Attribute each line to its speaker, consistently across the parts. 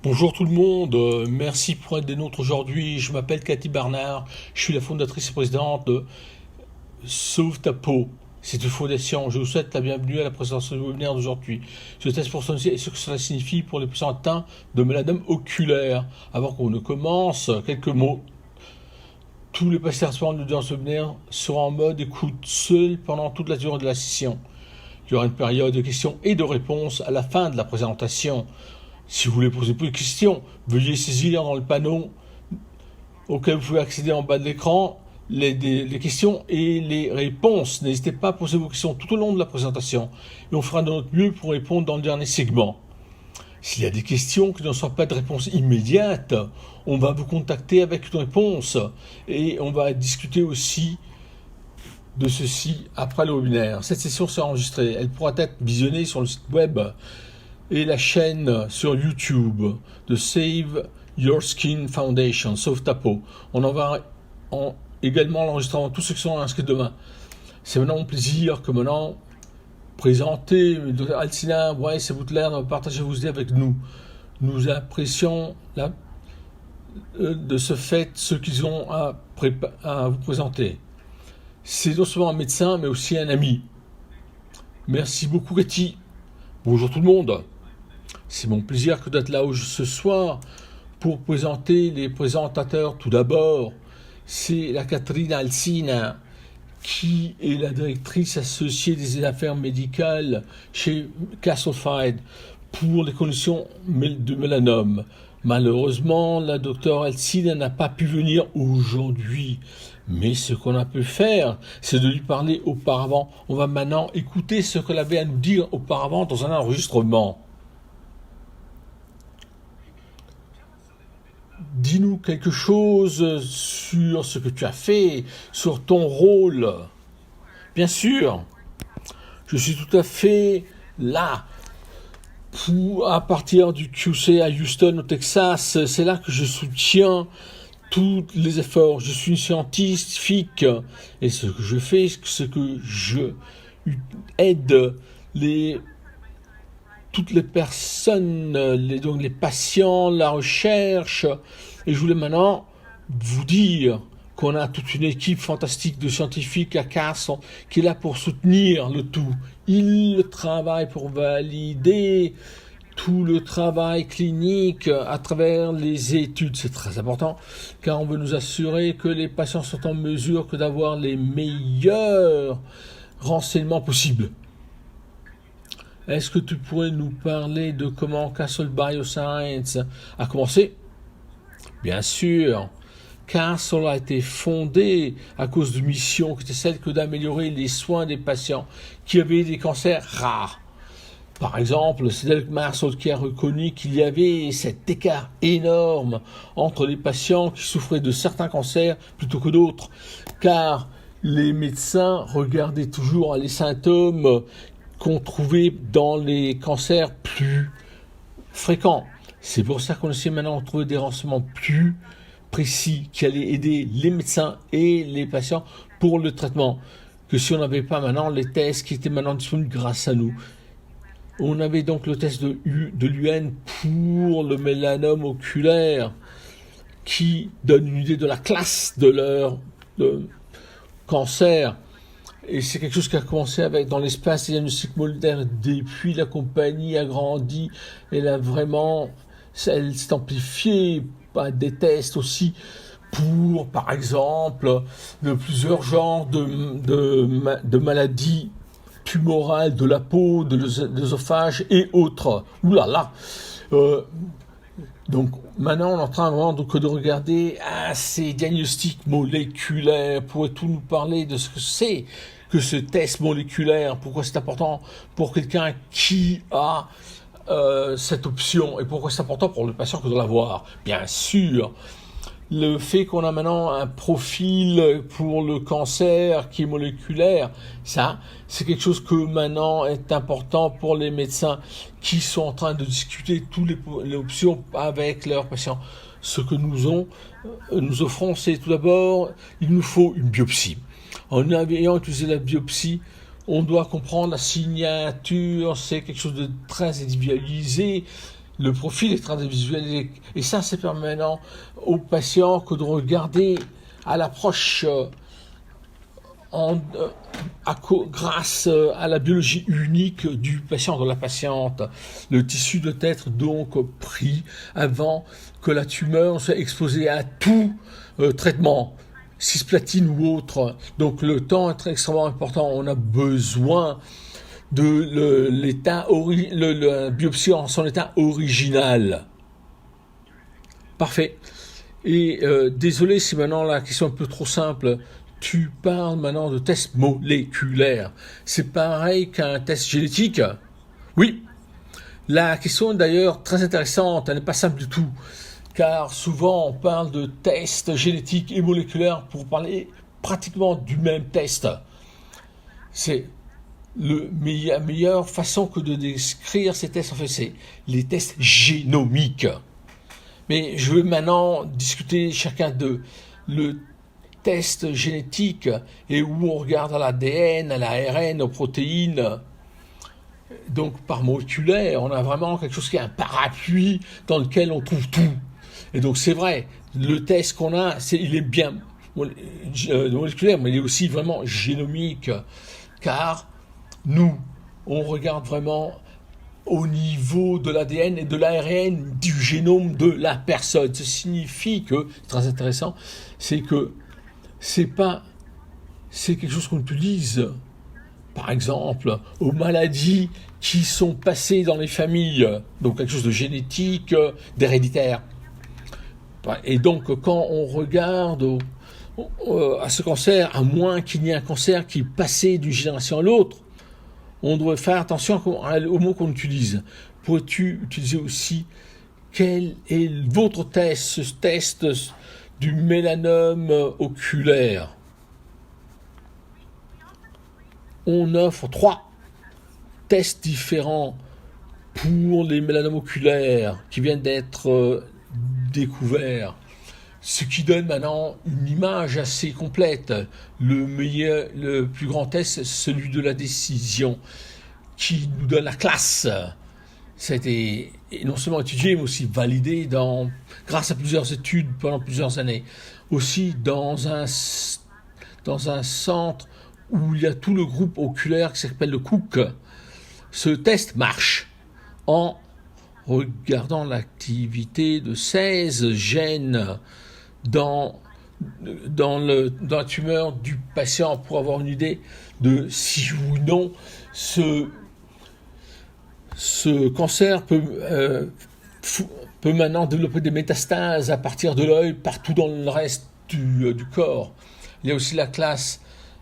Speaker 1: Bonjour tout le monde, merci pour être des nôtres aujourd'hui. Je m'appelle Cathy Barnard, je suis la fondatrice et présidente de Sauve ta peau. C'est une fondation. Je vous souhaite la bienvenue à la présentation du webinaire d'aujourd'hui. Ce test pour sonner ce que cela signifie pour les patients atteints de mélanome oculaire. Avant qu'on ne commence, quelques mots. Tous les participants dans ce webinaire seront en mode écoute seul pendant toute la durée de la session. Il y aura une période de questions et de réponses à la fin de la présentation. Si vous voulez poser plus de questions, veuillez saisir dans le panneau auquel vous pouvez accéder en bas de l'écran les questions et les réponses. N'hésitez pas à poser vos questions tout au long de la présentation et on fera de notre mieux pour répondre dans le dernier segment. S'il y a des questions qui ne sont pas de réponse immédiate, on va vous contacter avec une réponse et on va discuter aussi de ceci après le webinaire. Cette session sera enregistrée. Elle pourra être visionnée sur le site web et la chaîne sur YouTube de Save Your Skin Foundation, Sauve ta peau. On en va également l'enregistrement, tous ceux qui sont inscrits demain. C'est maintenant mon plaisir que maintenant présenter Dr Alcina Weiss-Boutler de partager vos idées avec nous. Nous apprécions de ce fait ce qu'ils ont à vous présenter. C'est non seulement un médecin, mais aussi un ami. Merci beaucoup, Cathy. Bonjour tout le monde. C'est mon plaisir que d'être là ce soir pour présenter les présentateurs. Tout d'abord, c'est la Catherine Alcina, qui est la directrice associée des affaires médicales chez Castlefide pour les conditions de mélanome. Malheureusement, la docteure Alcina n'a pas pu venir aujourd'hui. Mais ce qu'on a pu faire, c'est de lui parler auparavant. On va maintenant écouter ce qu'elle avait à nous dire auparavant dans un enregistrement. Dis-nous quelque chose sur ce que tu as fait, sur ton rôle. Bien sûr, je suis tout à fait là. À partir du QC à Houston, au Texas, c'est là que je soutiens tous les efforts. Je suis scientifique et ce que je fais, c'est que je aide toutes les personnes, donc les patients, la recherche. Et je voulais maintenant vous dire qu'on a toute une équipe fantastique de scientifiques à Castres qui est là pour soutenir le tout. Ils travaillent pour valider tout le travail clinique à travers les études. C'est très important car on veut nous assurer que les patients sont en mesure que d'avoir les meilleurs renseignements possibles. Est-ce que tu pourrais nous parler de comment Castle Bioscience a commencé? Bien sûr, Castle a été fondé à cause de mission qui était celle que d'améliorer les soins des patients qui avaient des cancers rares. Par exemple, c'est Derek Marsall qui a reconnu qu'il y avait cet écart énorme entre les patients qui souffraient de certains cancers plutôt que d'autres, car les médecins regardaient toujours les symptômes qu'on trouvait dans les cancers plus fréquents. C'est pour ça qu'on essaie maintenant de trouver des renseignements plus précis qui allaient aider les médecins et les patients pour le traitement, que si on n'avait pas maintenant les tests qui étaient maintenant disponibles grâce à nous. On avait donc le test de l'UN pour le mélanome oculaire qui donne une idée de la classe de leur cancer. Et c'est quelque chose qui a commencé dans l'espace des diagnostics moléculaires. Depuis, la compagnie a grandi. Elle s'est amplifiée par des tests aussi pour, par exemple, de plusieurs genres de maladies tumorales de la peau, de l'œsophage et autres. Ouh là là. Donc maintenant, on est en train vraiment de regarder ces diagnostics moléculaires. Pourrais-tu nous parler de ce que c'est que ce test moléculaire? Pourquoi c'est important pour quelqu'un qui a cette option et pourquoi c'est important pour le patient que de l'avoir? Bien sûr, le fait qu'on a maintenant un profil pour le cancer qui est moléculaire, ça, c'est quelque chose que maintenant est important pour les médecins qui sont en train de discuter toutes les options avec leurs patients. Ce que nous offrons, c'est tout d'abord, il nous faut une biopsie. En ayant utilisé la biopsie, on doit comprendre la signature, c'est quelque chose de très individualisé le profil est très visuel. Et ça, c'est permanent aux patients que de regarder à l'approche grâce à la biologie unique du patient, de la patiente. Le tissu doit être donc pris avant que la tumeur soit exposée à tout traitement, cisplatine ou autre. Donc le temps est extrêmement important. On a besoin de la biopsie en son état original. Parfait. Et désolé si maintenant la question est un peu trop simple. Tu parles maintenant de tests moléculaires. C'est pareil qu'un test génétique? Oui. La question est d'ailleurs très intéressante. Elle n'est pas simple du tout. Car souvent on parle de tests génétiques et moléculaires pour parler pratiquement du même test. C'est la meilleure façon que de décrire ces tests, en fait, c'est les tests génomiques. Mais je veux maintenant discuter chacun d'eux. Le test génétique et où on regarde à l'ADN, à l'ARN, aux protéines. Donc par moléculaire, on a vraiment quelque chose qui est un parapluie dans lequel on trouve tout. Et donc c'est vrai, le test qu'on a, il est bien moléculaire, mais il est aussi vraiment génomique, car nous, on regarde vraiment au niveau de l'ADN et de l'ARN du génome de la personne. Ça signifie que, c'est très intéressant, c'est que c'est quelque chose qu'on utilise, par exemple, aux maladies qui sont passées dans les familles, donc quelque chose de génétique, d'héréditaire. Et donc, quand on regarde à ce cancer, à moins qu'il n'y ait un cancer qui est passé d'une génération à l'autre, on doit faire attention aux mots qu'on utilise. Pourrais-tu utiliser aussi quel est votre test, ce test du mélanome oculaire? On offre 3 tests différents pour les mélanomes oculaires qui viennent d'être découverts, ce qui donne maintenant une image assez complète. Le plus grand test, c'est celui de la décision, qui nous donne la classe. Ça a été non seulement étudié, mais aussi validé grâce à plusieurs études pendant plusieurs années. Aussi dans un centre où il y a tout le groupe oculaire qui s'appelle le Cook. Ce test marche en regardant l'activité de 16 gènes dans la tumeur du patient pour avoir une idée de si ou non ce cancer peut maintenant développer des métastases à partir de l'œil partout dans le reste du corps. Il y a aussi la classe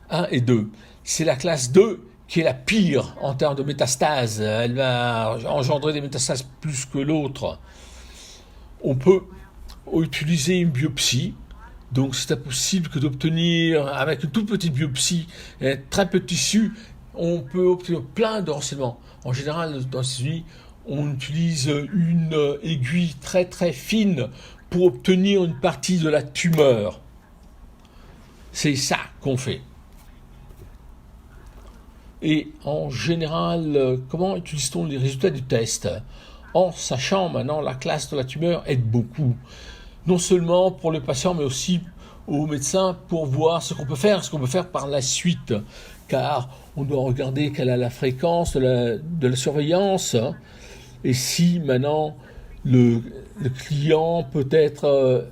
Speaker 1: 1 et 2. C'est la classe 2 qui est la pire en termes de métastases. Elle va engendrer des métastases plus que l'autre. On peut utiliser une biopsie. Donc c'est impossible que d'obtenir, avec une toute petite biopsie et très peu de tissu, on peut obtenir plein de renseignements. En général, dans ces unis, on utilise une aiguille très très fine pour obtenir une partie de la tumeur. C'est ça qu'on fait. Et en général, comment utilise-t-on les résultats du test? En sachant maintenant la classe de la tumeur aide beaucoup. Non seulement pour le patient, mais aussi aux médecins pour voir ce qu'on peut faire par la suite. Car on doit regarder quelle est la fréquence de la surveillance. Et si maintenant le client peut être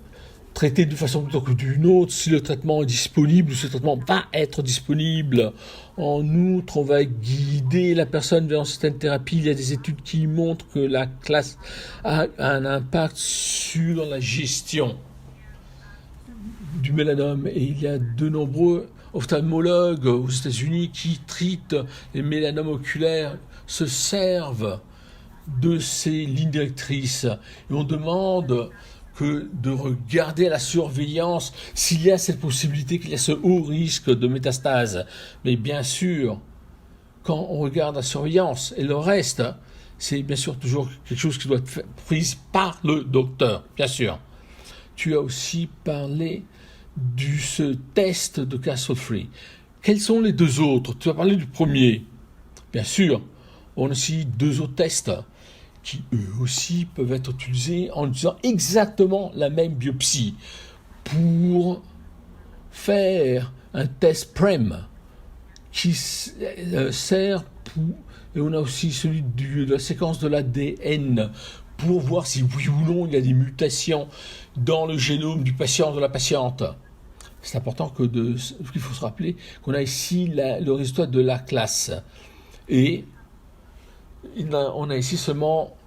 Speaker 1: traité de façon plutôt que d'une autre, si le traitement est disponible, ce traitement va être disponible. En outre, on va guider la personne vers certaines thérapies. Il y a des études qui montrent que la classe a un impact sur la gestion du mélanome. Et il y a de nombreux ophtalmologues aux États-Unis qui traitent les mélanomes oculaires, se servent de ces lignes directrices. Et on demande que de regarder la surveillance s'il y a cette possibilité qu'il y a ce haut risque de métastase. Mais bien sûr, quand on regarde la surveillance et le reste, c'est bien sûr toujours quelque chose qui doit être pris par le docteur, bien sûr. Tu as aussi parlé de ce test de Castle-Free. Quels sont les deux autres? Tu as parlé du premier. Bien sûr, on a aussi 2 autres tests qui eux aussi peuvent être utilisés en utilisant exactement la même biopsie pour faire un test PREM qui sert pour, et on a aussi celui de la séquence de l'ADN pour voir si oui ou non il y a des mutations dans le génome du patient, de la patiente. C'est important qu'il faut se rappeler qu'on a ici le résultat de la classe. Et on a ici seulement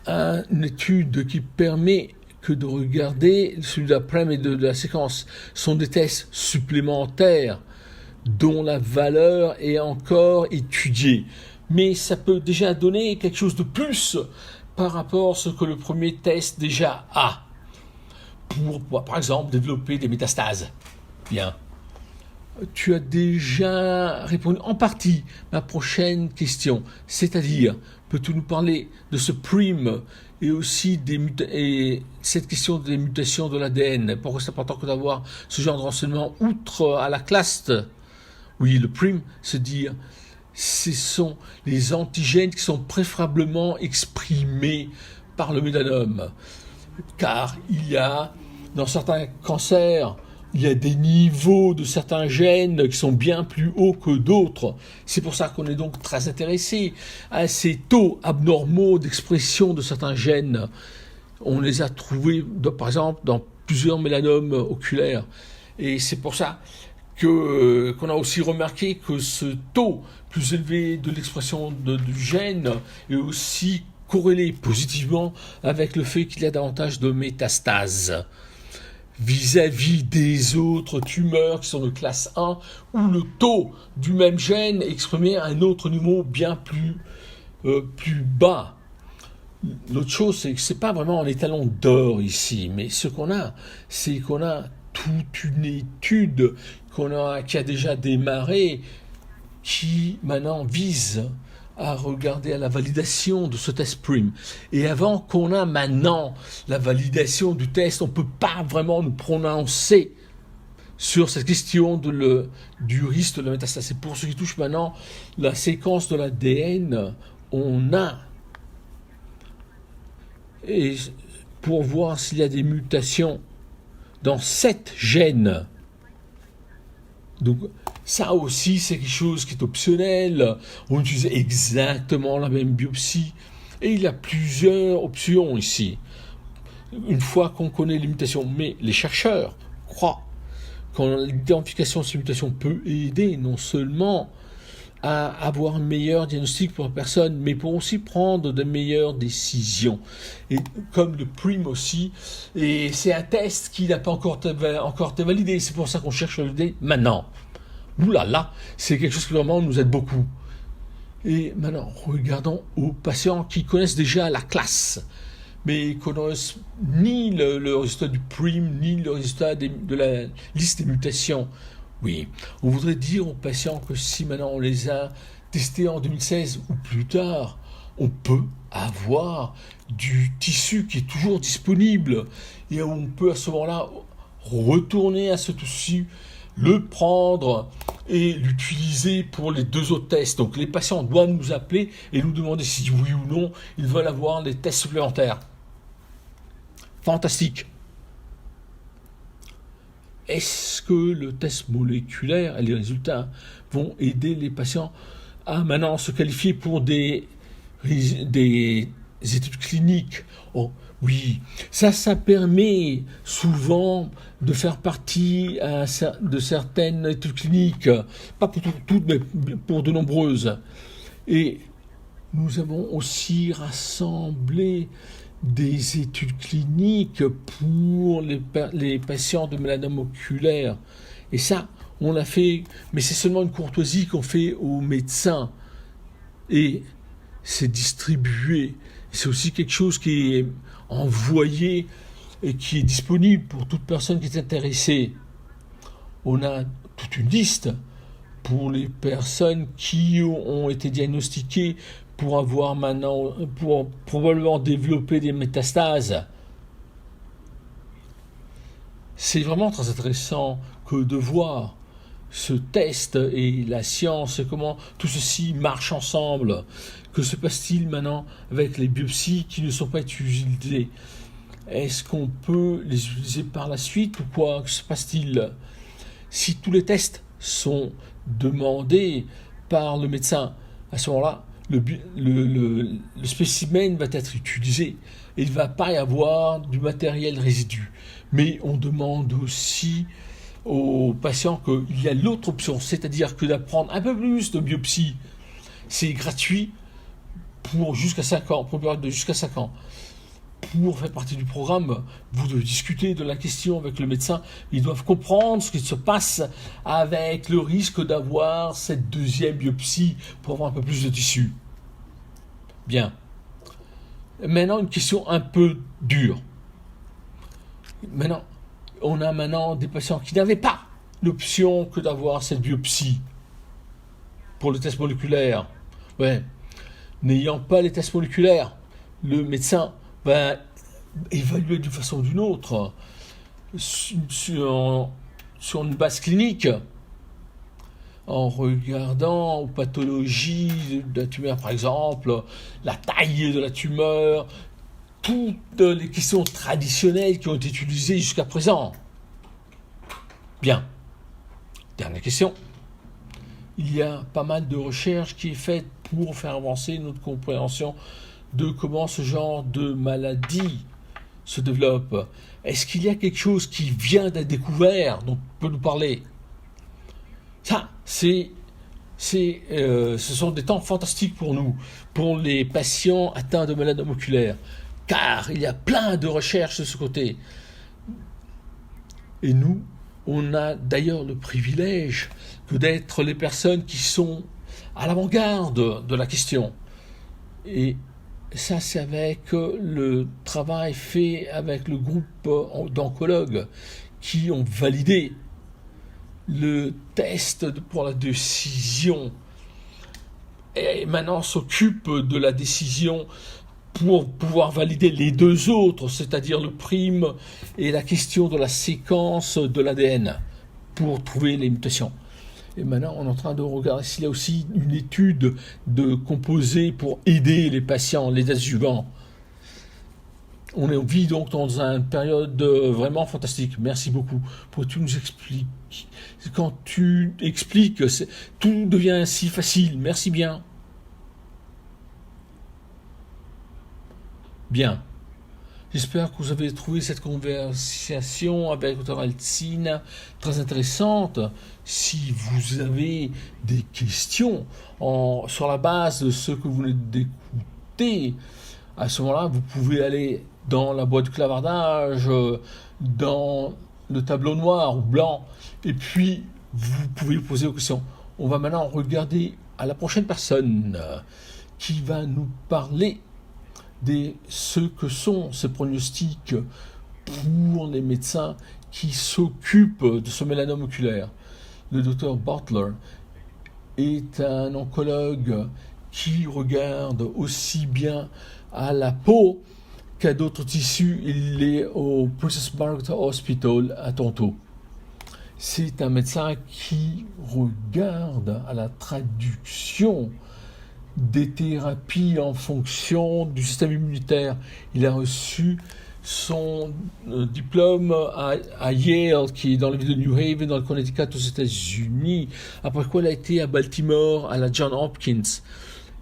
Speaker 1: une étude qui permet que de regarder celui de la PREM et de la séquence. Ce sont des tests supplémentaires dont la valeur est encore étudiée. Mais ça peut déjà donner quelque chose de plus par rapport à ce que le premier test déjà a. Pour par exemple, développer des métastases. Bien. Tu as déjà répondu en partie à ma prochaine question, c'est-à-dire, peux-tu nous parler de ce PRIM et aussi et cette question des mutations de l'ADN? Pourquoi c'est important que d'avoir ce genre de renseignements outre à la classe? Oui, le PRIM, c'est dire, ce sont les antigènes qui sont préférablement exprimés par le mélanome. Car il y a, dans certains cancers, il y a des niveaux de certains gènes qui sont bien plus hauts que d'autres. C'est pour ça qu'on est donc très intéressé à ces taux abnormaux d'expression de certains gènes. On les a trouvés, par exemple, dans plusieurs mélanomes oculaires. Et c'est pour ça qu'on a aussi remarqué que ce taux plus élevé de l'expression du gène est aussi corrélé positivement avec le fait qu'il y a davantage de métastases vis-à-vis des autres tumeurs qui sont de classe 1, où le taux du même gène est exprimé à un autre niveau bien plus bas. L'autre chose, c'est que ce n'est pas vraiment un étalon d'or ici, mais ce qu'on a, c'est qu'on a toute une étude qui a déjà démarré, qui maintenant vise à regarder à la validation de ce test PRIM. Et avant qu'on a maintenant la validation du test, on ne peut pas vraiment nous prononcer sur cette question du risque de la métastase. C'est pour ce qui touche maintenant la séquence de l'ADN, on a, et pour voir s'il y a des mutations dans 7 gènes. Donc ça aussi, c'est quelque chose qui est optionnel. On utilise exactement la même biopsie. Et il y a plusieurs options ici. Une fois qu'on connaît les mutations, mais les chercheurs croient que l'identification de ces mutations peut aider non seulement à avoir un meilleur diagnostic pour la personne, mais pour aussi prendre de meilleures décisions. Et comme le PRIM aussi, et c'est un test qui n'a pas encore été validé. C'est pour ça qu'on cherche à le valider maintenant. Ouh là là, c'est quelque chose qui vraiment nous aide beaucoup. Et maintenant, regardons aux patients qui connaissent déjà la classe, mais qui connaissent ni le résultat du PRIM, ni le résultat de la liste des mutations. Oui, on voudrait dire aux patients que si maintenant on les a testés en 2016 ou plus tard, on peut avoir du tissu qui est toujours disponible et on peut à ce moment-là retourner à ce tissu, le prendre et l'utiliser pour les 2 autres tests. Donc les patients doivent nous appeler et nous demander si oui ou non ils veulent avoir des tests supplémentaires. Fantastique. Est-ce que le test moléculaire et les résultats vont aider les patients à maintenant se qualifier pour des études cliniques? Oh, oui, ça permet souvent de faire partie de certaines études cliniques, pas pour toutes, mais pour de nombreuses. Et nous avons aussi rassemblé des études cliniques pour les patients de mélanome oculaire. Et ça, on l'a fait, mais c'est seulement une courtoisie qu'on fait aux médecins. Et c'est distribué. C'est aussi quelque chose qui est envoyé et qui est disponible pour toute personne qui est intéressée. On a toute une liste pour les personnes qui ont été diagnostiquées pour probablement développer des métastases. C'est vraiment très intéressant que de voir ce test et la science et comment tout ceci marche ensemble. Que se passe-t-il maintenant avec les biopsies qui ne sont pas utilisées? Est-ce qu'on peut les utiliser par la suite ou quoi? Que se passe-t-il? Si tous les tests sont demandés par le médecin, à ce moment-là, le spécimen va être utilisé et il ne va pas y avoir du matériel résidu. Mais on demande aussi aux patients qu'il y a l'autre option, c'est-à-dire que d'apprendre un peu plus de biopsie. C'est gratuit pour jusqu'à 5 ans, pour une période de jusqu'à 5 ans. Pour faire partie du programme, vous devez discuter de la question avec le médecin. Ils doivent comprendre ce qui se passe avec le risque d'avoir cette deuxième biopsie pour avoir un peu plus de tissu. Bien. Maintenant, une question un peu dure. Maintenant, on a maintenant des patients qui n'avaient pas l'option que d'avoir cette biopsie pour le test moléculaire. Ouais. N'ayant pas les tests moléculaires, le médecin va évaluer d'une façon ou d'une autre sur une base clinique en regardant aux pathologies de la tumeur, par exemple, la taille de la tumeur, toutes les questions traditionnelles qui ont été utilisées jusqu'à présent. Bien. Dernière question. Il y a pas mal de recherches qui est faite pour faire avancer notre compréhension de comment ce genre de maladie se développe. Est-ce qu'il y a quelque chose qui vient d'être découvert dont on peut nous parler? Ça, ce sont des temps fantastiques pour nous, pour les patients atteints de maladies oculaires, car il y a plein de recherches de ce côté. Et nous, on a d'ailleurs le privilège que d'être les personnes qui sont à l'avant-garde de la question. Et ça, c'est avec le travail fait avec le groupe d'oncologues qui ont validé le test pour la décision et maintenant s'occupe de la décision pour pouvoir valider les deux autres, c'est-à-dire le prime et la question de la séquence de l'ADN pour trouver les mutations. Et maintenant, on est en train de regarder s'il y a aussi une étude de composés pour aider les patients, les adjuvants. On vit donc dans une période vraiment fantastique. Merci beaucoup pour que tu nous expliques. Quand tu expliques, tout devient si facile. Merci bien. Bien. J'espère que vous avez trouvé cette conversation avec Dr. Alcina très intéressante. Si vous avez des questions sur la base de ce que vous venez d'écouter, à ce moment-là, vous pouvez aller dans la boîte de clavardage, dans le tableau noir ou blanc, et puis vous pouvez poser vos questions. On va maintenant regarder à la prochaine personne qui va nous parler de ce que sont ces pronostics pour les médecins qui s'occupent de ce mélanome oculaire. Le docteur Butler est un oncologue qui regarde aussi bien à la peau qu'à d'autres tissus. Il est au Princess Margaret Hospital à Toronto. C'est un médecin qui regarde à la traduction des thérapies en fonction du système immunitaire. Il a reçu son diplôme à Yale, qui est dans la ville de New Haven, dans le Connecticut, aux États-Unis. Après quoi, il a été à Baltimore, à la Johns Hopkins.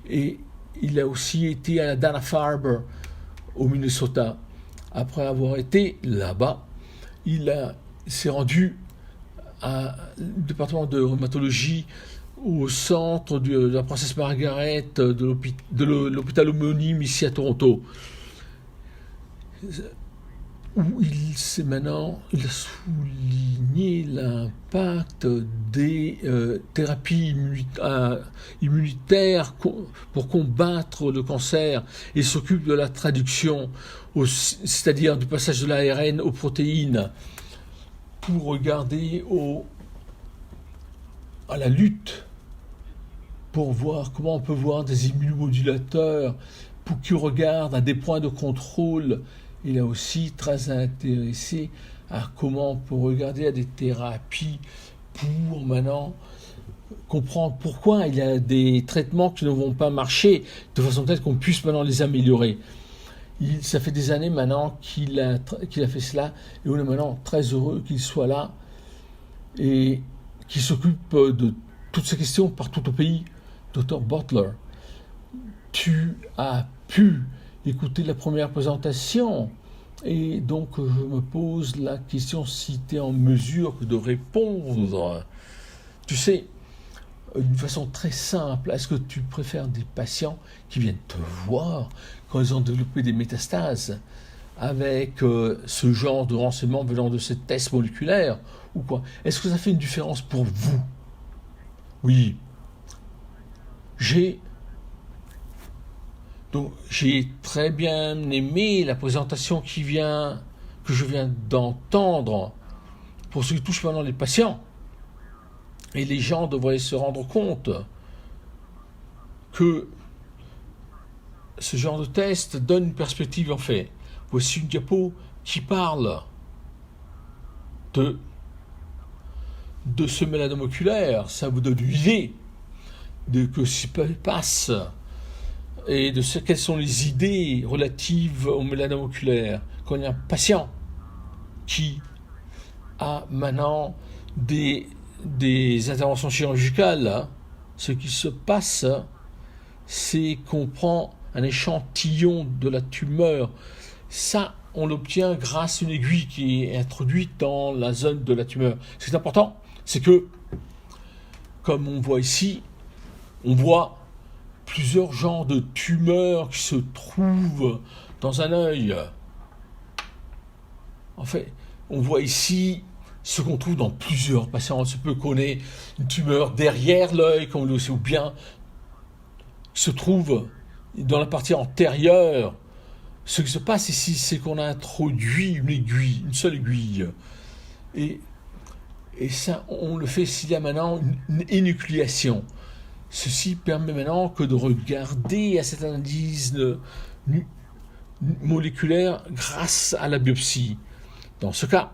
Speaker 1: Et il a aussi été à la Dana-Farber, au Minnesota. Après avoir été là-bas, il s'est rendu au département de rhumatologie au centre de la Princess Margaret de l'hôpital homonyme ici à Toronto, où il a souligné l'impact des thérapies immunitaires pour combattre le cancer et s'occupe de la traduction, c'est-à-dire du passage de l'ARN aux protéines, pour regarder à la lutte, pour voir comment on peut voir des immunomodulateurs, pour qu'ils regardent à des points de contrôle. Il est aussi très intéressé à comment on peut regarder à des thérapies pour maintenant comprendre pourquoi il y a des traitements qui ne vont pas marcher de façon telle qu'on puisse maintenant les améliorer. Ça fait des années maintenant qu'il a fait cela et on est maintenant très heureux qu'il soit là et qu'il s'occupe de toutes ces questions partout au pays. Dr. Butler, tu as pu écouter la première présentation et donc je me pose la question si tu es en mesure de répondre. Tu sais, d'une façon très simple, est-ce que tu préfères des patients qui viennent te voir quand ils ont développé des métastases avec ce genre de renseignements venant de ces tests moléculaires ou quoi? Est-ce que ça fait une différence pour vous? Oui. J'ai très bien aimé la présentation que je viens d'entendre pour ce qui touche maintenant les patients. Et les gens devraient se rendre compte que ce genre de test donne une perspective en fait. Voici une diapo qui parle de ce mélanome oculaire. Ça vous donne une idée de ce qui se passe et de quelles sont les idées relatives au mélanome oculaire. Quand il y a un patient qui a maintenant des interventions chirurgicales, ce qui se passe, c'est qu'on prend un échantillon de la tumeur. Ça, on l'obtient grâce à une aiguille qui est introduite dans la zone de la tumeur. Ce qui est important, c'est que, comme on voit ici, on voit plusieurs genres de tumeurs qui se trouvent dans un œil. En fait, on voit ici ce qu'on trouve dans plusieurs patients. On se peut connaître une tumeur derrière l'œil, comme on le sait, ou bien se trouve dans la partie antérieure. Ce qui se passe ici, c'est qu'on a introduit une seule aiguille. Et ça, on le fait s'il y a maintenant une énucléation. Ceci permet maintenant que de regarder à cette analyse moléculaire grâce à la biopsie. Dans ce cas,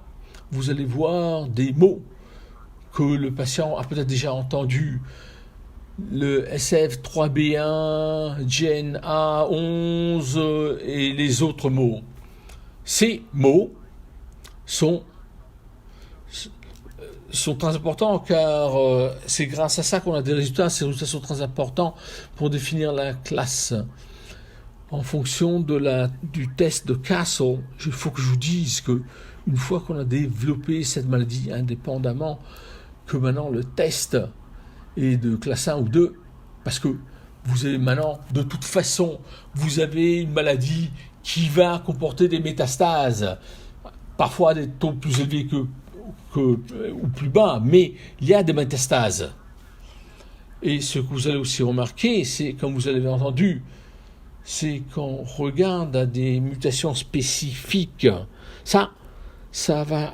Speaker 1: vous allez voir des mots que le patient a peut-être déjà entendus. Le SF3B1, Gen A11 et les autres mots. Ces mots sont très importants car c'est grâce à ça qu'on a des résultats. Ces résultats sont très importants pour définir la classe. En fonction du test de Castle, il faut que je vous dise que une fois qu'on a développé cette maladie indépendamment, que maintenant le test est de classe 1 ou 2, parce que vous avez maintenant, de toute façon, vous avez une maladie qui va comporter des métastases, parfois des taux plus élevés ou plus bas, mais il y a des métastases. Et ce que vous allez aussi remarquer, c'est, comme vous l'avez entendu, c'est qu'on regarde à des mutations spécifiques. Ça va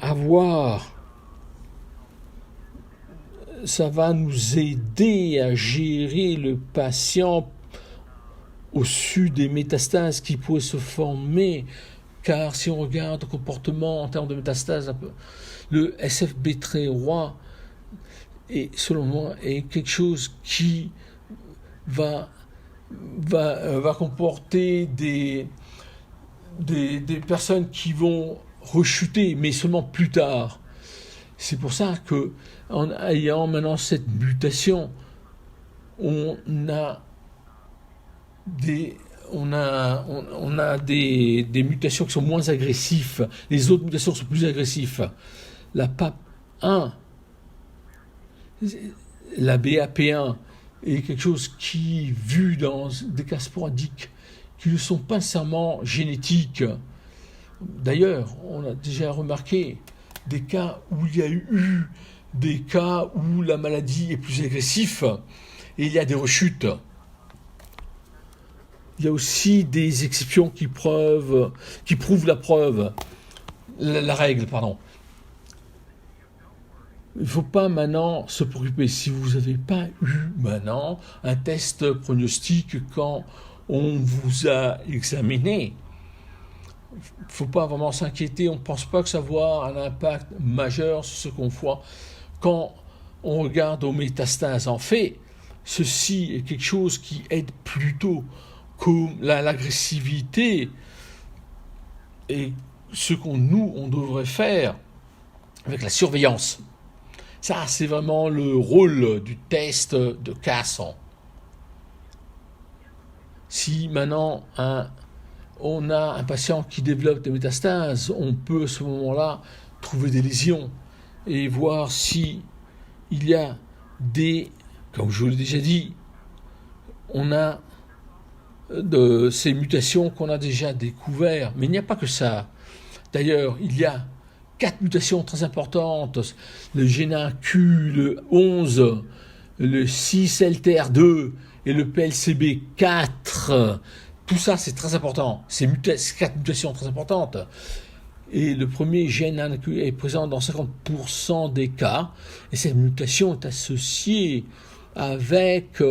Speaker 1: nous aider à gérer le patient au-dessus des métastases qui pourraient se former, car si on regarde le comportement en termes de métastases, le SFB3 est, selon moi, est quelque chose qui va comporter des personnes qui vont rechuter, mais seulement plus tard. C'est pour ça que, en ayant maintenant cette mutation, on a des mutations qui sont moins agressives. Les autres mutations sont plus agressives. La PAP1, la BAP1 est quelque chose qui, vu dans des cas sporadiques, qui ne sont pas nécessairement génétiques. D'ailleurs, on a déjà remarqué des cas où il y a eu des cas où la maladie est plus agressive et il y a des rechutes. Il y a aussi des exceptions qui prouvent la règle, pardon. Il ne faut pas maintenant se préoccuper. Si vous n'avez pas eu maintenant un test prognostique quand on vous a examiné, il ne faut pas vraiment s'inquiéter. On ne pense pas que ça va avoir un impact majeur sur ce qu'on voit. Quand on regarde aux métastases. En fait, ceci est quelque chose qui aide plutôt comme l'agressivité et ce on devrait faire avec la surveillance. Ça, c'est vraiment le rôle du test de Casson. Si maintenant on a un patient qui développe des métastases, on peut à ce moment-là trouver des lésions et voir si il y a comme je vous l'ai déjà dit, on a de ces mutations qu'on a déjà découvertes. Mais il n'y a pas que ça. D'ailleurs, il y a 4 mutations très importantes. Le GNAQ, le 11, le 6LTR2 et le PLCB4. Tout ça, c'est très important. Ces 4 mutations très importantes. Et le premier gène est présent dans 50% des cas. Et cette mutation est associée avec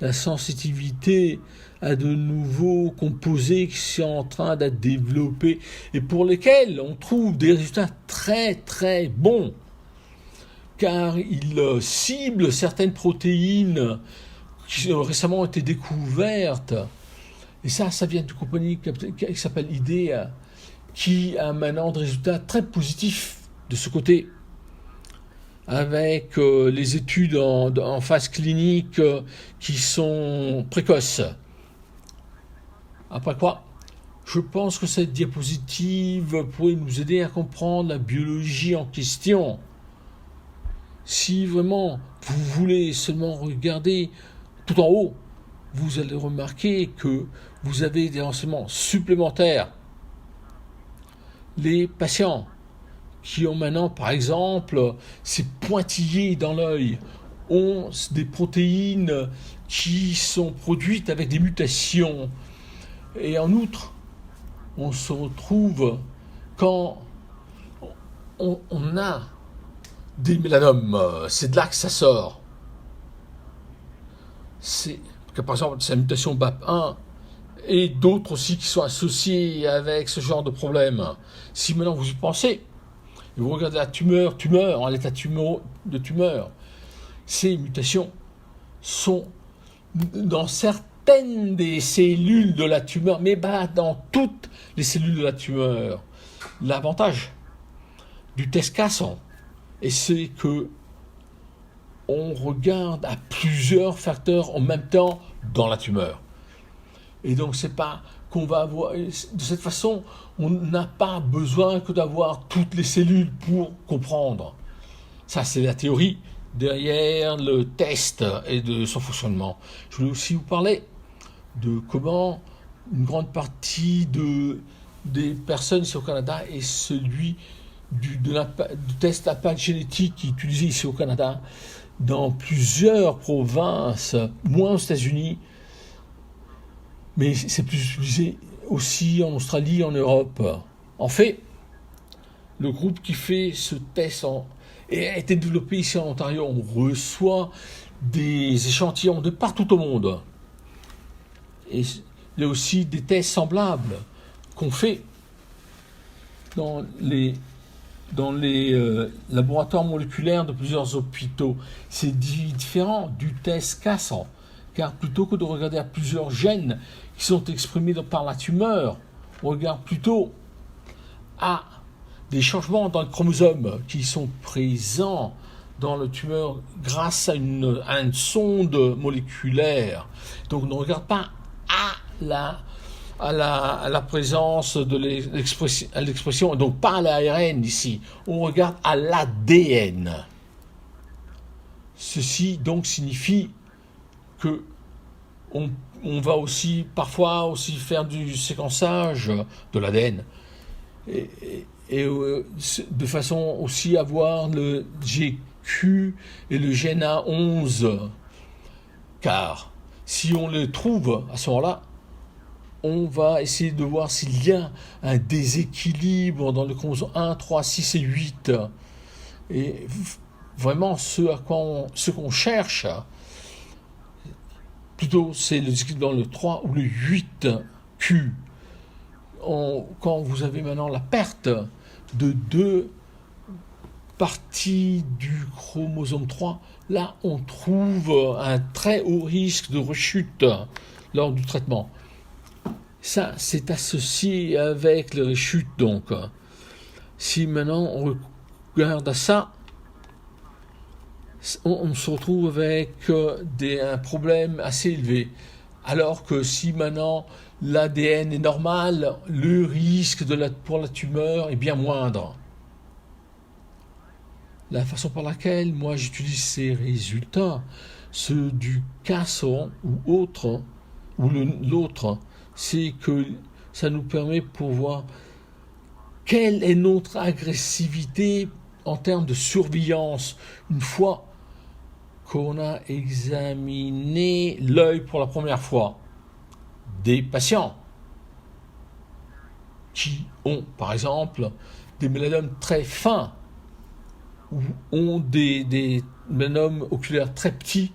Speaker 1: la sensitivité à de nouveaux composés qui sont en train d'être développés et pour lesquels on trouve des résultats très très bons, car ils ciblent certaines protéines qui ont récemment été découvertes. Et ça vient d'une compagnie qui s'appelle IDEA, qui a maintenant des résultats très positifs de ce côté, avec les études en phase clinique qui sont précoces. Après quoi, je pense que cette diapositive pourrait nous aider à comprendre la biologie en question. Si vraiment vous voulez seulement regarder tout en haut, vous allez remarquer que vous avez des renseignements supplémentaires. Les patients qui ont maintenant, par exemple, ces pointillés dans l'œil, ont des protéines qui sont produites avec des mutations. Et en outre, on se retrouve quand on a des mélanomes. C'est de là que ça sort. C'est que par exemple, c'est la mutation BAP1 et d'autres aussi qui sont associés avec ce genre de problème. Si maintenant vous y pensez, et vous regardez la tumeur, en l'état de tumeur, ces mutations sont dans certaines des cellules de la tumeur, mais dans toutes les cellules de la tumeur. L'avantage du test Casson, et c'est que on regarde à plusieurs facteurs en même temps dans la tumeur. Et donc c'est pas qu'on va avoir, de cette façon, on n'a pas besoin que d'avoir toutes les cellules pour comprendre. Ça, c'est la théorie derrière le test et de son fonctionnement. Je voulais aussi vous parler de comment une grande partie des personnes ici au Canada est celui du test d'impact génétique qui est utilisé ici au Canada dans plusieurs provinces, moins aux États-Unis, mais c'est plus utilisé aussi en Australie, en Europe. En fait, le groupe qui fait ce test a été développé ici en Ontario. On reçoit des échantillons de partout au monde. Et il y a aussi des tests semblables qu'on fait dans les laboratoires moléculaires de plusieurs hôpitaux. C'est différent du test Casson, car plutôt que de regarder à plusieurs gènes qui sont exprimés par la tumeur, on regarde plutôt à des changements dans le chromosome qui sont présents dans le tumeur grâce à une sonde moléculaire. Donc on ne regarde pas à la présence de l'expression, donc pas à l'ARN ici, on regarde à l'ADN. Ceci donc signifie que on va aussi parfois aussi faire du séquençage de l'ADN et de façon aussi à avoir le GQ et le GNA11, car si on les trouve à ce moment-là, on va essayer de voir s'il y a un déséquilibre dans le chromosome 1, 3, 6 et 8. Et vraiment, ce qu'on cherche, plutôt, c'est le déséquilibre dans le 3 ou le 8Q. Quand vous avez maintenant la perte de 2 partie du chromosome 3, là on trouve un très haut risque de rechute lors du traitement. Ça, c'est associé avec les rechutes, donc. Si maintenant on regarde à ça, on se retrouve avec un problème assez élevé. Alors que si maintenant l'ADN est normal, le risque pour la tumeur est bien moindre. La façon par laquelle moi j'utilise ces résultats, ceux du Casson ou autre, ou l'autre, c'est que ça nous permet pour voir quelle est notre agressivité en termes de surveillance une fois qu'on a examiné l'œil pour la première fois des patients qui ont, par exemple, des mélanomes très fins ou ont des mélanomes oculaires très petits,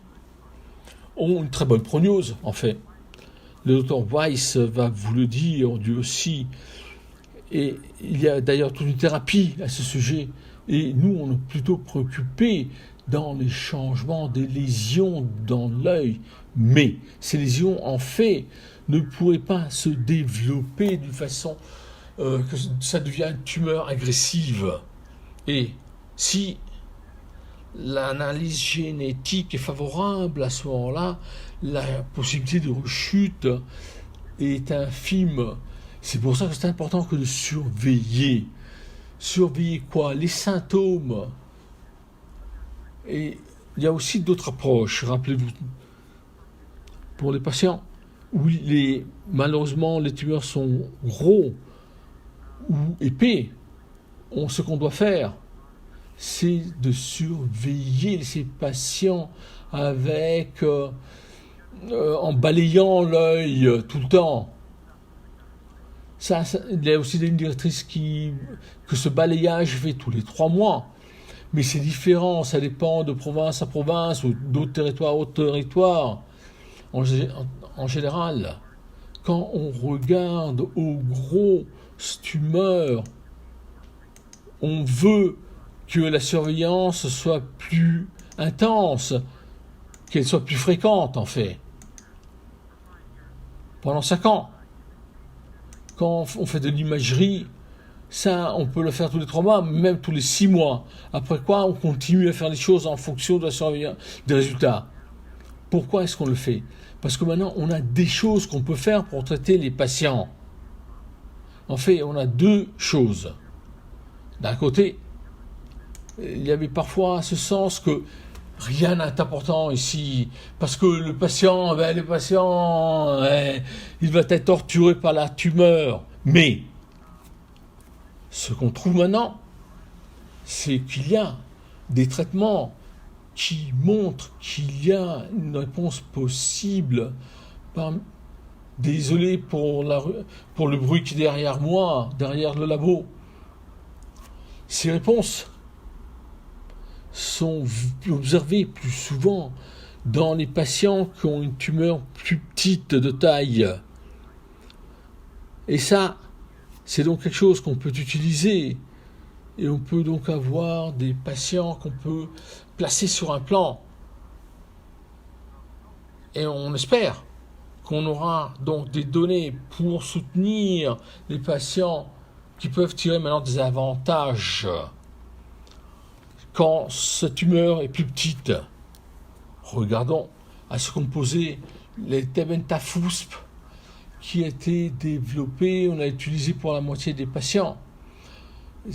Speaker 1: ont une très bonne prognose, en fait. Le docteur Weiss va vous le dire, lui aussi. Et il y a d'ailleurs toute une thérapie à ce sujet. Et nous, on est plutôt préoccupés dans les changements des lésions dans l'œil. Mais ces lésions, en fait, ne pourraient pas se développer d'une façon que ça devient une tumeur agressive. Et si l'analyse génétique est favorable à ce moment-là, la possibilité de rechute est infime. C'est pour ça que c'est important que de surveiller. Surveiller quoi? Les symptômes. Et il y a aussi d'autres approches, rappelez-vous. Pour les patients où malheureusement les tumeurs sont gros ou épais, ce qu'on doit faire, c'est de surveiller ces patients avec en balayant l'œil tout le temps. Ça, il y a aussi des lignes directrices que ce balayage fait tous les 3 mois. Mais c'est différent, ça dépend de province à province ou d'autres territoires à autres territoires. En général, quand on regarde aux grosses tumeurs, on veut que la surveillance soit plus intense, qu'elle soit plus fréquente en fait. Pendant 5 ans. Quand on fait de l'imagerie, ça, on peut le faire tous les 3 mois, même tous les 6 mois. Après quoi, on continue à faire les choses en fonction de la surveillance des résultats. Pourquoi est-ce qu'on le fait? Parce que maintenant, on a des choses qu'on peut faire pour traiter les patients. En fait, on a 2 choses. D'un côté, il y avait parfois ce sens que rien n'est important ici, parce que le patient, il va être torturé par la tumeur. Mais ce qu'on trouve maintenant, c'est qu'il y a des traitements qui montrent qu'il y a une réponse possible. Désolé pour le bruit qui est derrière moi, derrière le labo. Ces réponses sont observées plus souvent dans les patients qui ont une tumeur plus petite de taille. Et ça, c'est donc quelque chose qu'on peut utiliser. Et on peut donc avoir des patients qu'on peut placer sur un plan. Et on espère qu'on aura donc des données pour soutenir les patients qui peuvent tirer maintenant des avantages quand cette tumeur est plus petite. Regardons à ce composé les tebentafusp qui a été développé, on a utilisé pour la moitié des patients.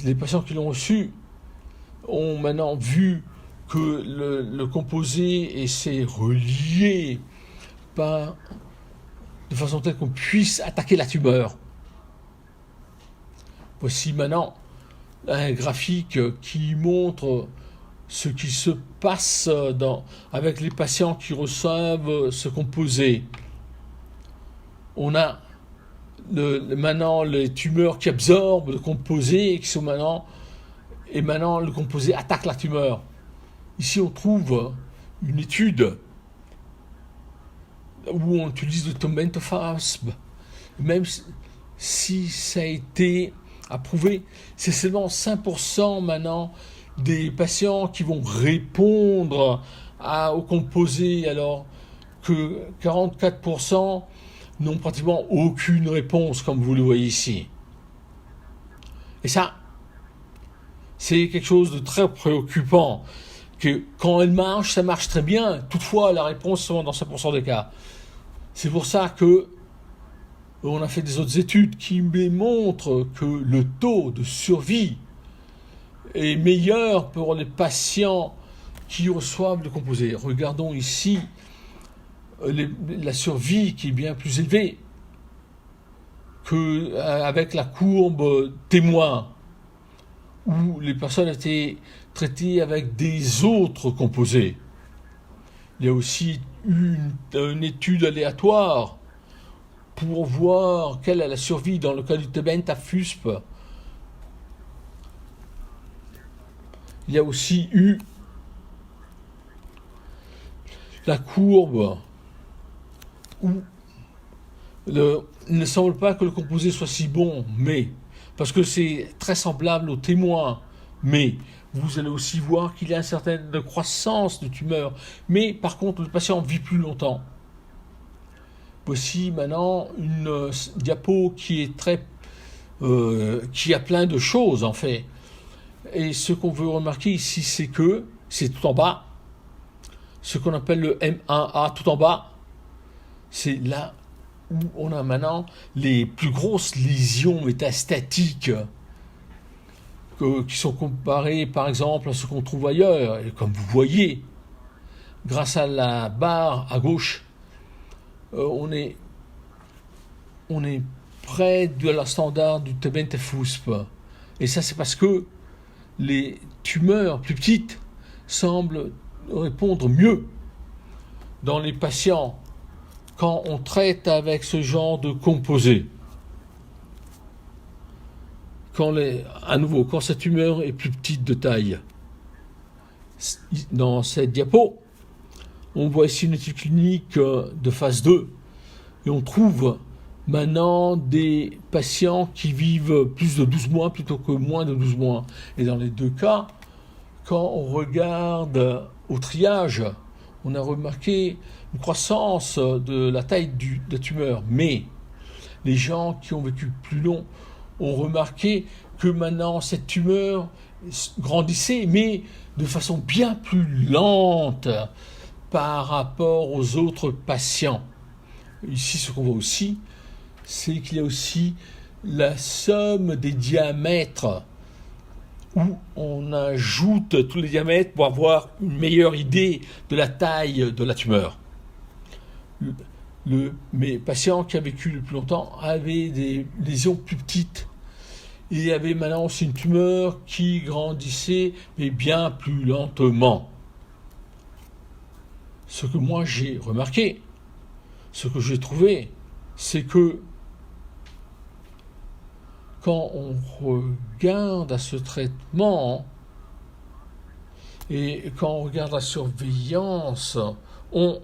Speaker 1: Les patients qui l'ont reçu ont maintenant vu que le composé s'est relié de façon telle qu'on puisse attaquer la tumeur. Voici maintenant un graphique qui montre ce qui se passe avec les patients qui reçoivent ce composé. On a maintenant les tumeurs qui absorbent le composé et maintenant le composé attaque la tumeur. Ici on trouve une étude où on utilise le tebentafusp. Même si ça a été approuvé, c'est seulement 5% maintenant des patients qui vont répondre aux composés, alors que 44% n'ont pratiquement aucune réponse, comme vous le voyez ici. Et ça, c'est quelque chose de très préoccupant, que quand elle marche, ça marche très bien. Toutefois, la réponse est dans 5% des cas. C'est pour ça que on a fait des autres études qui montrent que le taux de survie est meilleur pour les patients qui reçoivent le composé. Regardons ici la survie qui est bien plus élevée qu'avec la courbe témoin, où les personnes étaient traitées avec des autres composés. Il y a aussi une étude aléatoire pour voir quelle est la survie dans le cas du tebentafusp. Il y a aussi eu la courbe où il ne semble pas que le composé soit si bon, mais parce que c'est très semblable au témoin, mais vous allez aussi voir qu'il y a une certaine croissance de tumeur, mais par contre le patient vit plus longtemps. Voici maintenant une diapo qui est qui a plein de choses en fait. Et ce qu'on veut remarquer ici, c'est que c'est tout en bas, ce qu'on appelle le M1A tout en bas, c'est là où on a maintenant les plus grosses lésions métastatiques qui sont comparées par exemple à ce qu'on trouve ailleurs. Et comme vous voyez, grâce à la barre à gauche, on est près de la standard du tebentafusp. Et ça, c'est parce que les tumeurs plus petites semblent répondre mieux dans les patients quand on traite avec ce genre de composé. À nouveau, quand cette tumeur est plus petite de taille. Dans cette diapo, on voit ici une étude clinique de phase 2 et on trouve maintenant des patients qui vivent plus de 12 mois plutôt que moins de 12 mois. Et dans les deux cas, quand on regarde au triage, on a remarqué une croissance de la taille de la tumeur. Mais les gens qui ont vécu plus long ont remarqué que maintenant cette tumeur grandissait, mais de façon bien plus lente par rapport aux autres patients. Ici, ce qu'on voit aussi, c'est qu'il y a aussi la somme des diamètres, où on ajoute tous les diamètres pour avoir une meilleure idée de la taille de la tumeur. Mes patients qui ont vécu le plus longtemps avaient des lésions plus petites. Il y avait maintenant aussi une tumeur qui grandissait, mais bien plus lentement. Ce que moi j'ai remarqué, ce que j'ai trouvé, c'est que quand on regarde à ce traitement et quand on regarde la surveillance, on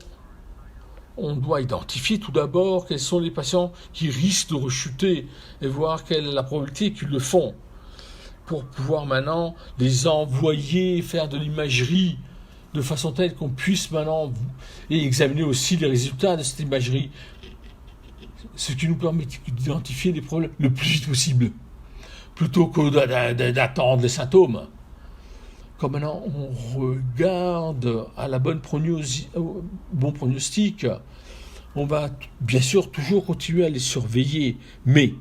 Speaker 1: doit identifier tout d'abord quels sont les patients qui risquent de rechuter et voir quelle est la probabilité qu'ils le font pour pouvoir maintenant les envoyer faire de l'imagerie de façon telle qu'on puisse maintenant examiner aussi les résultats de cette imagerie, ce qui nous permet d'identifier les problèmes le plus vite possible, plutôt que d'attendre les symptômes. Comme maintenant on regarde à la bon pronostic, on va bien sûr toujours continuer à les surveiller, mais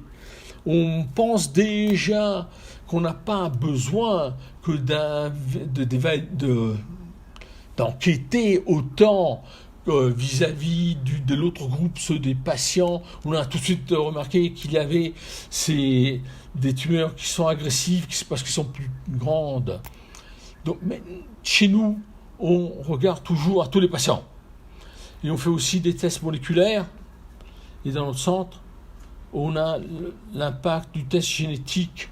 Speaker 1: on pense déjà qu'on n'a pas besoin que d'enquêter autant vis-à-vis de l'autre groupe, ceux des patients. On a tout de suite remarqué qu'il y avait des tumeurs qui sont agressives parce qu'elles sont plus grandes. Donc, mais chez nous, on regarde toujours à tous les patients. Et on fait aussi des tests moléculaires. Et dans notre centre, on a l'impact du test génétique.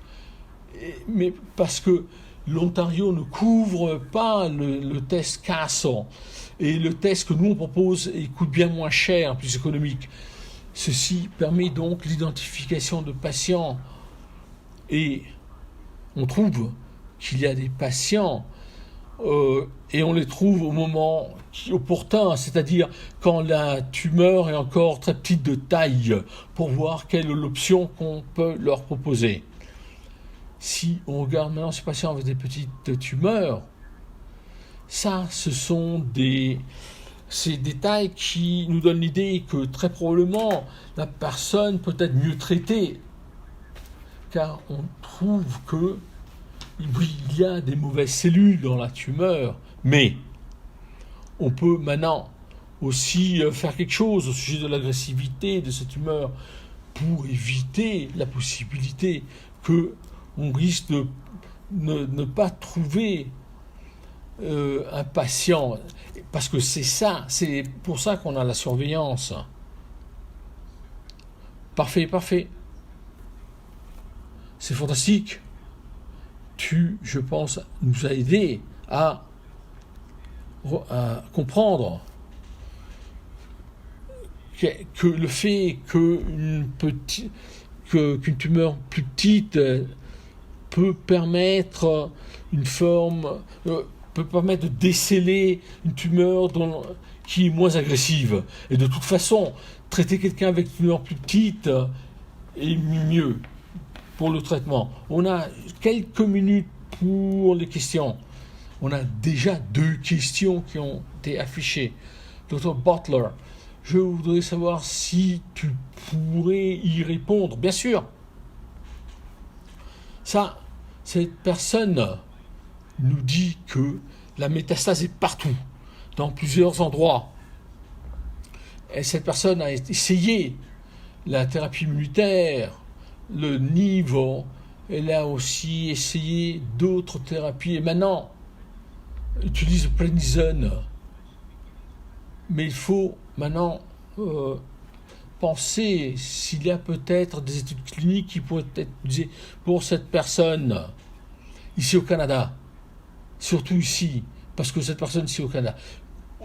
Speaker 1: Mais parce que l'Ontario ne couvre pas le test Castle. Et le test que nous on propose coûte bien moins cher, plus économique. Ceci permet donc l'identification de patients. Et on trouve qu'il y a des patients et on les trouve au moment opportun, c'est-à-dire quand la tumeur est encore très petite de taille, pour voir quelle est l'option qu'on peut leur proposer. Si on regarde maintenant ces patients avec des petites tumeurs, ça, ces détails qui nous donnent l'idée que très probablement la personne peut être mieux traitée, car on trouve que oui, il y a des mauvaises cellules dans la tumeur, mais on peut maintenant aussi faire quelque chose au sujet de l'agressivité de cette tumeur pour éviter la possibilité qu'on risque de ne pas trouver un patient, parce que c'est pour ça qu'on a la surveillance. Parfait. C'est fantastique. Je pense, nous a aidé à comprendre que le fait qu'une tumeur plus petite peut permettre peut permettre de déceler une tumeur qui est moins agressive. Et de toute façon, traiter quelqu'un avec une tumeur plus petite est mieux pour le traitement. On a quelques minutes pour les questions. On a déjà 2 questions qui ont été affichées. Dr. Butler, je voudrais savoir si tu pourrais y répondre. Bien sûr. Cette personne nous dit que la métastase est partout, dans plusieurs endroits. Et cette personne a essayé la thérapie immunitaire, le niveau, elle a aussi essayé d'autres thérapies, et maintenant utilise le prednisone. Mais il faut maintenant penser s'il y a peut-être des études cliniques qui pourraient être utilisées pour cette personne, ici au Canada, surtout ici, parce que cette personne ici au Canada.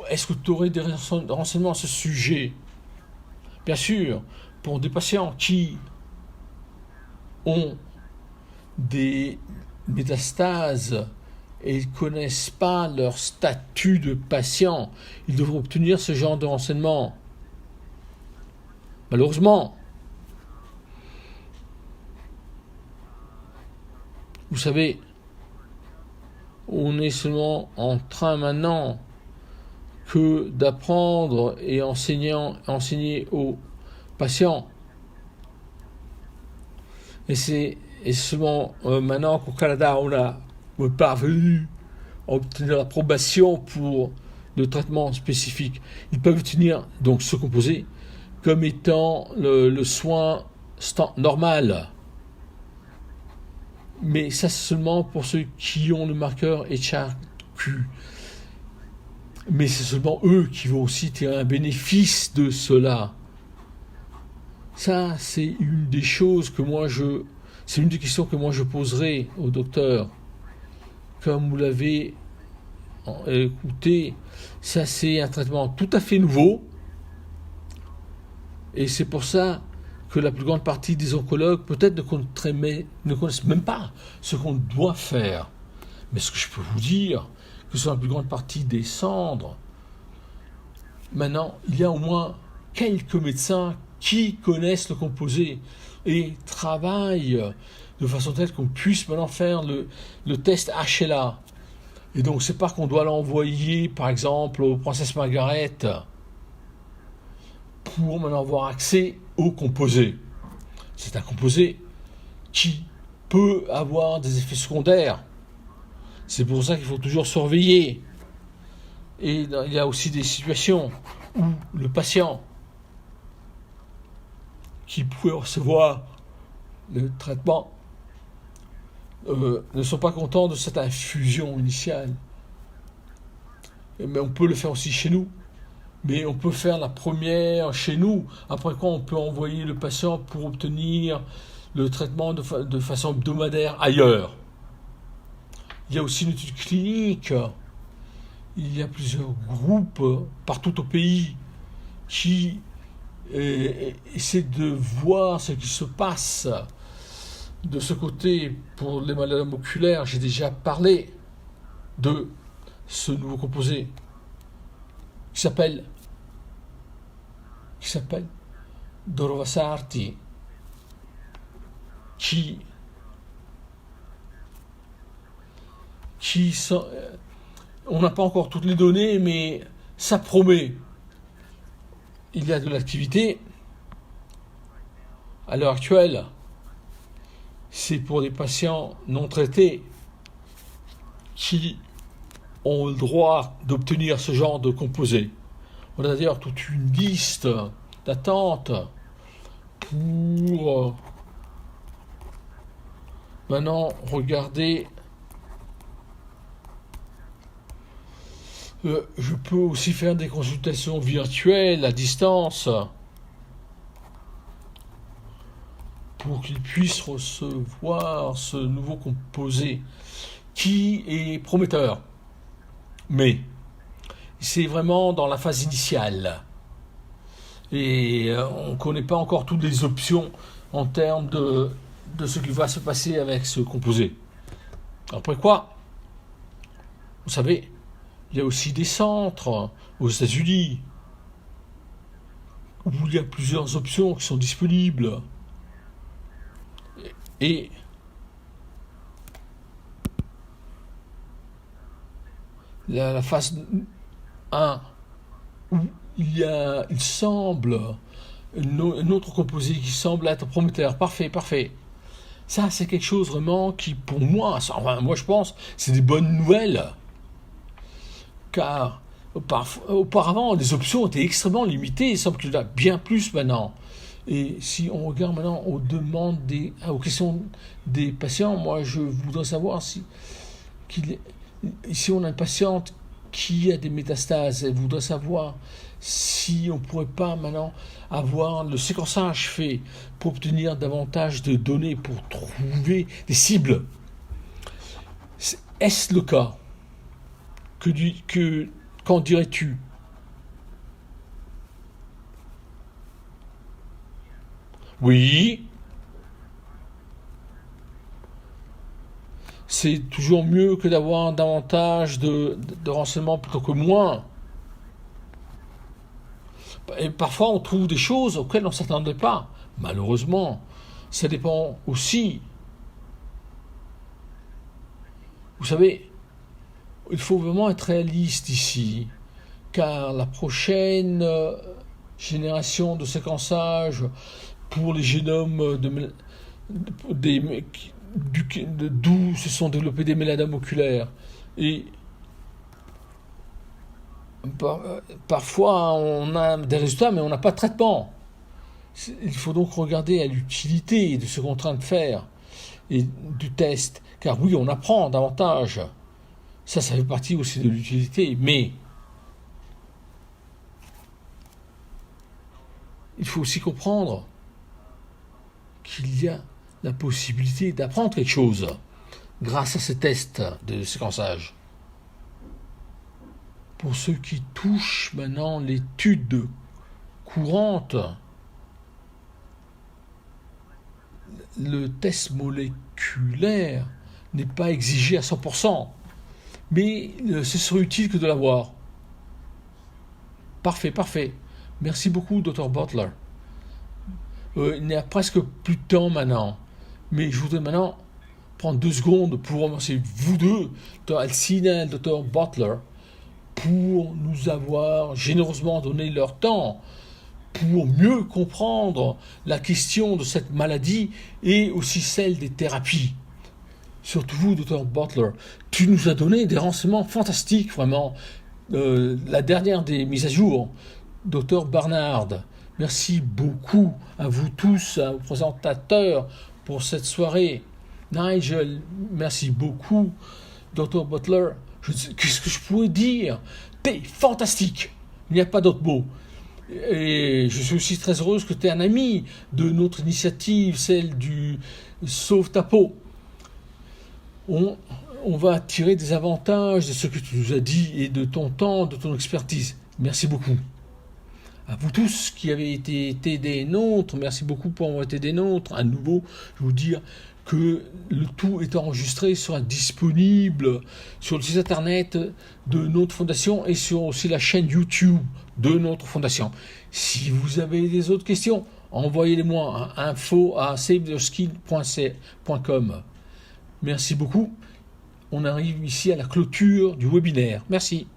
Speaker 1: Est-ce que tu aurais des renseignements à ce sujet? Bien sûr, pour des patients qui ont des métastases et ne connaissent pas leur statut de patient, ils devraient obtenir ce genre de renseignements. Malheureusement, vous savez, on est seulement en train maintenant que d'apprendre et enseigner aux patients. Et c'est seulement maintenant qu'au Canada, on a parvenu à obtenir l'approbation pour le traitement spécifique. Ils peuvent tenir donc ce composé comme étant le soin normal. Mais ça, c'est seulement pour ceux qui ont le marqueur HRQ. Mais c'est seulement eux qui vont aussi tirer un bénéfice de cela. Ça, c'est une des choses que c'est une des questions que moi je poserai au docteur. Comme vous l'avez écouté, ça c'est un traitement tout à fait nouveau. Et c'est pour ça que la plus grande partie des oncologues peut-être ne connaissent même pas ce qu'on doit faire. Mais ce que je peux vous dire, que sur la plus grande partie des cendres, maintenant, il y a au moins quelques médecins qui connaissent le composé et travaillent de façon telle qu'on puisse maintenant faire le test HLA. Et donc, c'est pas qu'on doit l'envoyer, par exemple, aux Princesse Margaret pour maintenant avoir accès au composé. C'est un composé qui peut avoir des effets secondaires. C'est pour ça qu'il faut toujours surveiller. Et il y a aussi des situations où le patient qui pouvait recevoir le traitement ne sont pas contents de cette infusion initiale. Mais on peut le faire aussi chez nous. Mais on peut faire la première chez nous. Après quoi, on peut envoyer le patient pour obtenir le traitement de façon hebdomadaire ailleurs. Il y a aussi une étude clinique. Il y a plusieurs groupes partout au pays qui essaient de voir ce qui se passe De ce côté, pour les maladies oculaires, j'ai déjà parlé de ce nouveau composé qui s'appelle Dorovasarti, qui on n'a pas encore toutes les données, mais ça promet. Il y a de l'activité. À l'heure actuelle, c'est pour des patients non traités qui ont le droit d'obtenir ce genre de composé. On a d'ailleurs toute une liste d'attente pour maintenant regarder. Je peux aussi faire des consultations virtuelles à distance pour qu'ils puissent recevoir ce nouveau composé qui est prometteur. Mais c'est vraiment dans la phase initiale. Et on ne connaît pas encore toutes les options en termes de ce qui va se passer avec ce composé. Après quoi, vous savez, il y a aussi des centres aux États-Unis où il y a plusieurs options qui sont disponibles. Et la phase 1, où il semble un autre composé qui semble être prometteur. Parfait. Ça, c'est quelque chose vraiment qui, pour moi, moi je pense, c'est des bonnes nouvelles. Car auparavant, les options étaient extrêmement limitées. Il semble qu'il y en a bien plus maintenant. Et si on regarde maintenant aux demandes aux questions des patients, moi je voudrais savoir si on a une patiente qui a des métastases, elle voudrait savoir si on ne pourrait pas maintenant avoir le séquençage fait pour obtenir davantage de données pour trouver des cibles. Est-ce le cas? Qu'en dirais-tu? Oui, c'est toujours mieux que d'avoir davantage de renseignements plutôt que moins. Et parfois, on trouve des choses auxquelles on ne s'attendait pas. Malheureusement, ça dépend aussi. Vous savez, il faut vraiment être réaliste ici, car la prochaine génération de séquençage pour les génomes d'où se sont développés des mélanomes oculaires. Et parfois, on a des résultats, mais on n'a pas de traitement. Il faut donc regarder à l'utilité de ce qu'on est en train de faire et du test. Car oui, on apprend davantage. Ça fait partie aussi de l'utilité. Mais il faut aussi comprendre qu'il y a la possibilité d'apprendre quelque chose grâce à ces tests de séquençage. Pour ceux qui touchent maintenant l'étude courante, le test moléculaire n'est pas exigé à 100%, mais ce serait utile que de l'avoir. Parfait. Merci beaucoup, Dr. Butler. Il n'y a presque plus de temps maintenant, mais je voudrais maintenant prendre 2 secondes pour remercier vous deux, Dr. Alcina et Dr. Butler, pour nous avoir généreusement donné leur temps pour mieux comprendre la question de cette maladie et aussi celle des thérapies. Surtout vous, Dr. Butler, tu nous as donné des renseignements fantastiques, vraiment. La dernière des mises à jour, Dr. Barnard, merci beaucoup à vous tous, aux présentateurs, pour cette soirée. Nigel, merci beaucoup. Dr. Butler, qu'est-ce que je pourrais dire? T'es fantastique. Il n'y a pas d'autre mot. Et je suis aussi très heureuse que tu es un ami de notre initiative, celle du Sauve ta peau. On va tirer des avantages de ce que tu nous as dit et de ton temps, de ton expertise. Merci beaucoup. À vous tous qui avez été des nôtres, merci beaucoup pour avoir été des nôtres. À nouveau, je vous dire que le tout est enregistré sera disponible sur le site internet de notre fondation et sur aussi la chaîne YouTube de notre fondation. Si vous avez des autres questions, envoyez-les-moi à info@savetheskill.com. Merci beaucoup. On arrive ici à la clôture du webinaire. Merci.